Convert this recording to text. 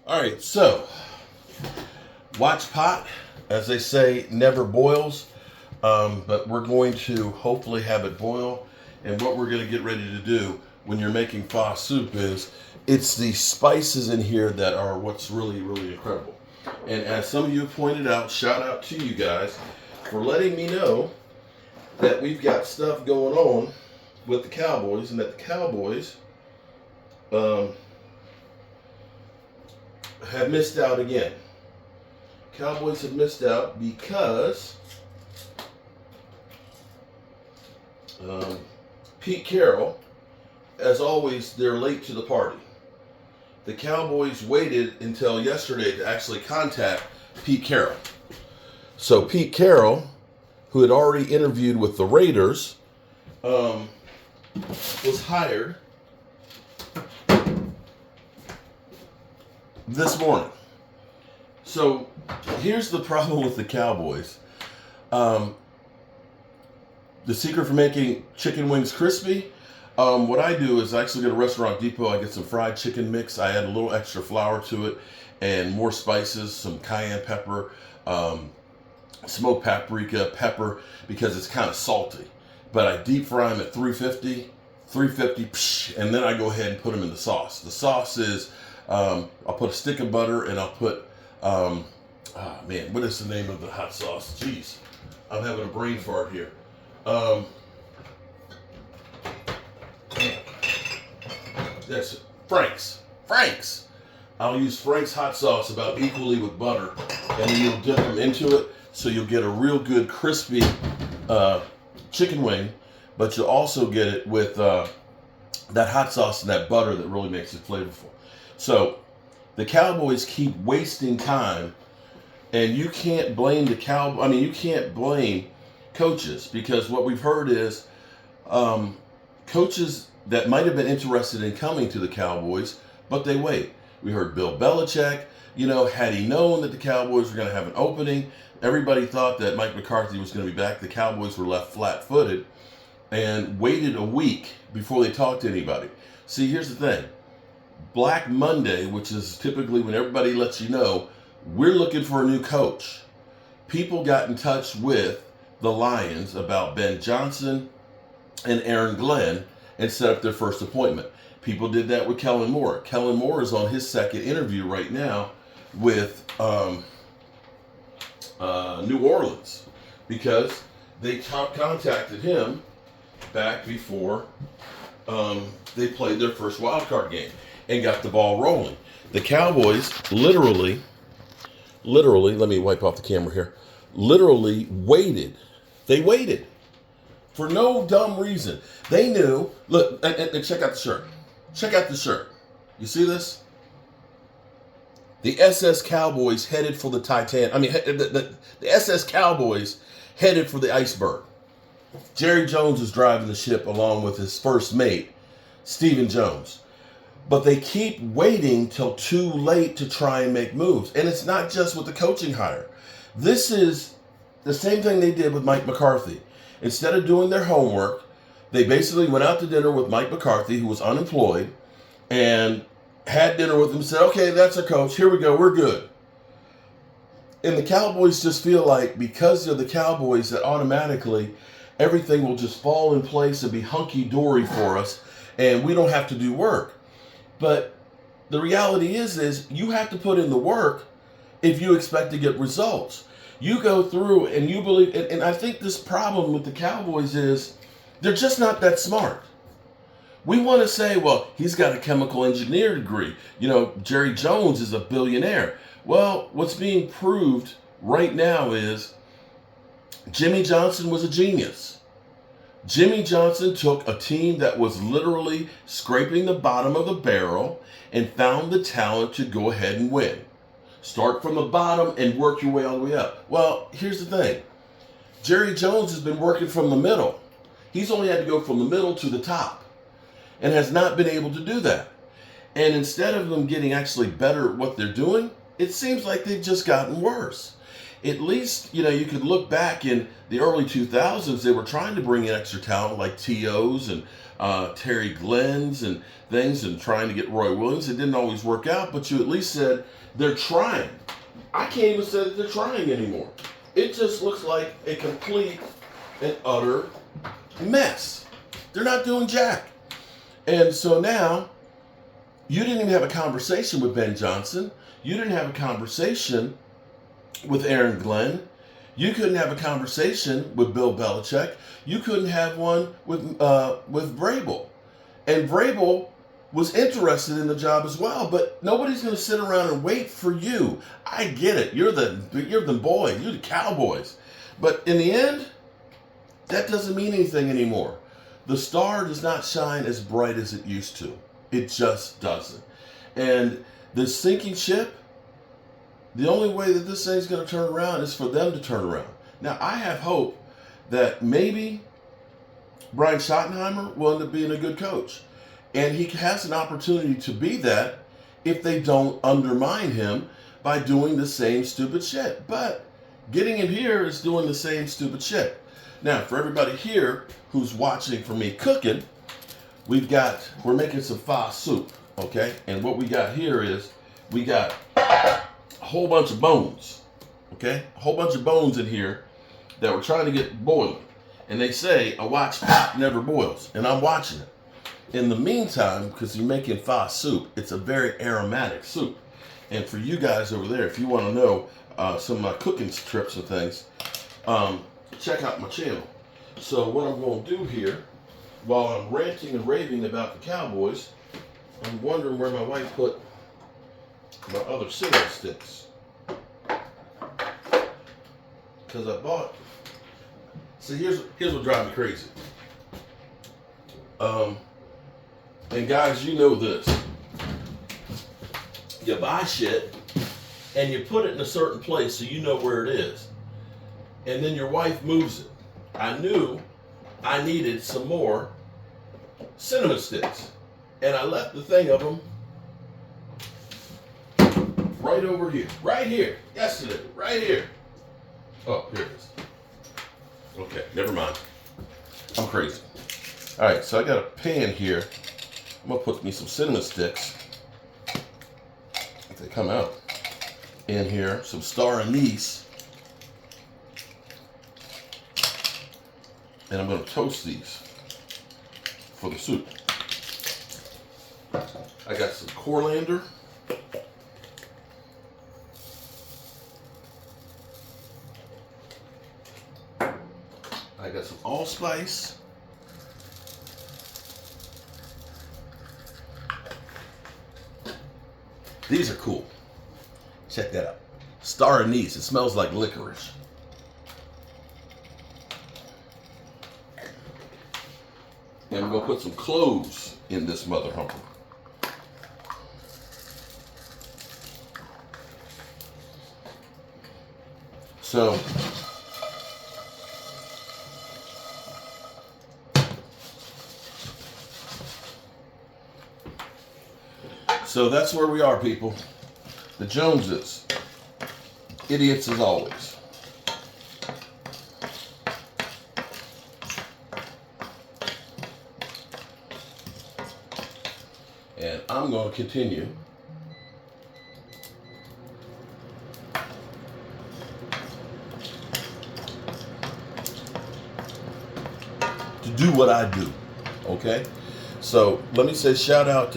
All right, so watch pot, as they say, never boils, but we're going to hopefully have it boil. And what we're going to get ready to do when you're making pho soup is, it's the spices in here that are what's really, really incredible. And as some of you have pointed out, shout out to you guys for letting me know that we've got stuff going on with the Cowboys, and that the Cowboys have missed out again. Cowboys have missed out because Pete Carroll, as always, they're late to the party. The Cowboys waited until yesterday to actually contact Pete Carroll. So Pete Carroll, who had already interviewed with the Raiders, was hired this morning. So here's the problem with the Cowboys. The secret for making chicken wings crispy, what I do is I actually go to Restaurant Depot, I get some fried chicken mix, I add a little extra flour to it and more spices, some cayenne pepper, smoked paprika, pepper, because it's kind of salty. But I deep fry them at 350, and then I go ahead and put them in the sauce. The sauce is, I'll put a stick of butter, and I'll put, what is the name of the hot sauce? Jeez, I'm having a brain fart here. That's Frank's. I'll use Frank's hot sauce about equally with butter, and then you'll dip them into it, so you'll get a real good crispy chicken wing, but you'll also get it with that hot sauce and that butter that really makes it flavorful. So the Cowboys keep wasting time, and you can't blame you can't blame coaches, because what we've heard is coaches that might have been interested in coming to the Cowboys, but they wait. We heard Bill Belichick, had he known that the Cowboys were going to have an opening, everybody thought that Mike McCarthy was going to be back. The Cowboys were left flat-footed and waited a week before they talked to anybody. See, here's the thing. Black Monday, which is typically when everybody lets you know, we're looking for a new coach. People got in touch with the Lions about Ben Johnson and Aaron Glenn and set up their first appointment. People did that with Kellen Moore. Kellen Moore is on his second interview right now with New Orleans, because they contacted him back before they played their first wild card game and got the ball rolling. The Cowboys literally, let me wipe off the camera here, literally waited. They waited for no dumb reason. They knew, look, and check out the shirt. Check out the shirt. You see this? The SS Cowboys headed for the the SS Cowboys headed for the iceberg. Jerry Jones is driving the ship along with his first mate, Stephen Jones. But they keep waiting till too late to try and make moves. And it's not just with the coaching hire. This is the same thing they did with Mike McCarthy. Instead of doing their homework, they basically went out to dinner with Mike McCarthy, who was unemployed, and had dinner with him, said, okay, that's our coach, here we go, we're good. And the Cowboys just feel like, because they're the Cowboys, that automatically everything will just fall in place and be hunky-dory for us, and we don't have to do work. But the reality is you have to put in the work if you expect to get results. You go through and you believe, and I think this problem with the Cowboys is they're just not that smart. We want to say, well, he's got a chemical engineer degree. Jerry Jones is a billionaire. Well, what's being proved right now is Jimmy Johnson was a genius. Jimmy Johnson took a team that was literally scraping the bottom of the barrel and found the talent to go ahead and win. Start from the bottom and work your way all the way up. Well, here's the thing. Jerry Jones has been working from the middle. He's only had to go from the middle to the top and has not been able to do that. And instead of them getting actually better at what they're doing, it seems like they've just gotten worse. At least, you could look back in the early 2000s, they were trying to bring in extra talent like TOs and Terry Glenn's and things and trying to get Roy Williams. It didn't always work out, but you at least said they're trying. I can't even say that they're trying anymore. It just looks like a complete and utter mess. They're not doing jack. And so now, you didn't even have a conversation with Ben Johnson. You didn't have a conversation with Aaron Glenn. You couldn't have a conversation with Bill Belichick. You couldn't have one with Vrabel. And Vrabel was interested in the job as well, but nobody's going to sit around and wait for you. I get it. You're the boy. You're the Cowboys. But in the end, that doesn't mean anything anymore. The star does not shine as bright as it used to. It just doesn't. And this sinking ship, the only way that this thing's going to turn around is for them to turn around. Now, I have hope that maybe Brian Schottenheimer will end up being a good coach. And he has an opportunity to be that if they don't undermine him by doing the same stupid shit. But getting him here is doing the same stupid shit. Now, for everybody here who's watching for me cooking, we're making some pho soup, okay? And what we got here is we got a whole bunch of bones, okay? A whole bunch of bones in here that we're trying to get boiling. And they say a watch pot never boils, and I'm watching it. In the meantime, because you're making pho soup, it's a very aromatic soup. And for you guys over there, if you want to know some of my cooking trips and things, check out my channel. So what I'm going to do here, while I'm ranting and raving about the Cowboys, I'm wondering where my wife put my other cinnamon sticks. Because I bought... See, here's what drives me crazy. And guys, you know this. You buy shit, and you put it in a certain place so you know where it is. And then your wife moves it. I knew I needed some more cinnamon sticks. And I left the thing of them right over here. Right here. Yesterday. Right here. Oh, here it is. Okay, never mind. I'm crazy. All right, so I got a pan here. I'm going to put me some cinnamon sticks, if they come out, in here. Some star anise. And I'm going to toast these for the soup. I got some coriander. I got some allspice. These are cool. Check that out. Star anise. It smells like licorice. And I'm going to put some cloves in this mother humper. So, that's where we are, people. The Joneses. Idiots as always. And I'm going to continue to do what I do. Okay? So let me say shout out to